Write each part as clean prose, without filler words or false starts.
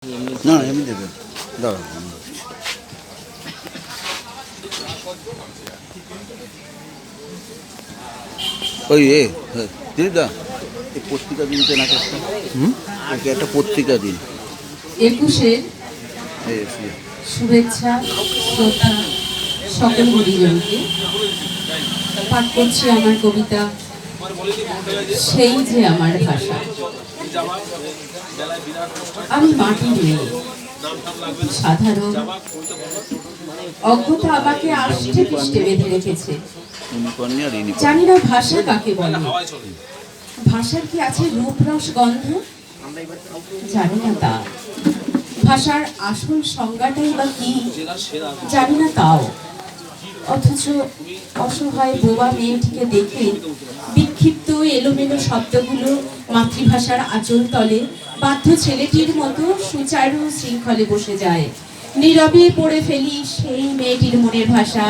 না এমনি দেবে দাঁড়া ওই দিদা এই পত্রিকা দিনতে না করতে একটা পত্রিকা দিন 21-এর শুভেচ্ছা শ্রদ্ধা সকল গুরুজনকে পাঠ করছি আমার কবিতা সেই যে আমার ভাষা। আমি মাটির মেয়ে, সাধারণ অজ্ঞতা আমাকে আষ্টে পৃষ্ঠে বেঁধে রেখেছে। জানি না ভাষা কাকে বলে, ভাষার কি আছে রূপ রস গন্ধ, জানি না তা। ভাষার আসল সংজ্ঞাটাই বা কি জানি না তাও। অথচ অসহায় বোবা মেয়েটিকে দেখে বিক্ষিপ্ত এলোমেলো শব্দগুলো মাতৃভাষার আঁচল তলে বাধ্য ছেলেটির মতো সুচারু শৃঙ্খলে বসে যায়। নীরবে পড়ে ফেলি সেই মেয়েটির মনের ভাষা।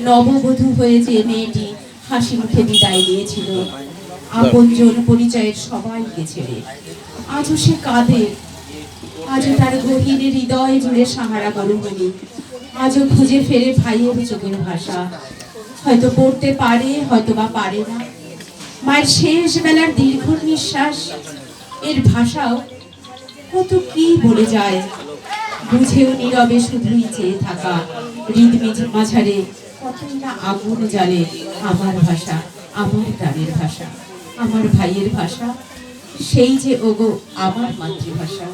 নববধূ হয়ে যে মেয়েটি হাসি মুখে বিদায় নিয়েছিল আপনজন পরিচয়ের সবাইকে ছেড়ে, আজও সে কাঁদে। আজও তার গভীর হৃদয় জুড়ে সাহারা মরুভূমি। আজও খুঁজে ফেরে ভাইয়ের চোখের ভাষা। হয়তো পড়তে পারে, হয়তো বা পারে না। মায়ের শেষ বেলার দীর্ঘ নিঃশ্বাস, এর ভাষাও কত কি বলে যায়। বুঝেও নীরবে শুধুই চেয়ে থাকা হৃদ মাঝারে কতই না আগুন জ্বালে আমার ভাষা, আমার গ্রামের ভাষা, আমার ভাইয়ের ভাষা, সেই যে ওগো আমার মাতৃভাষা।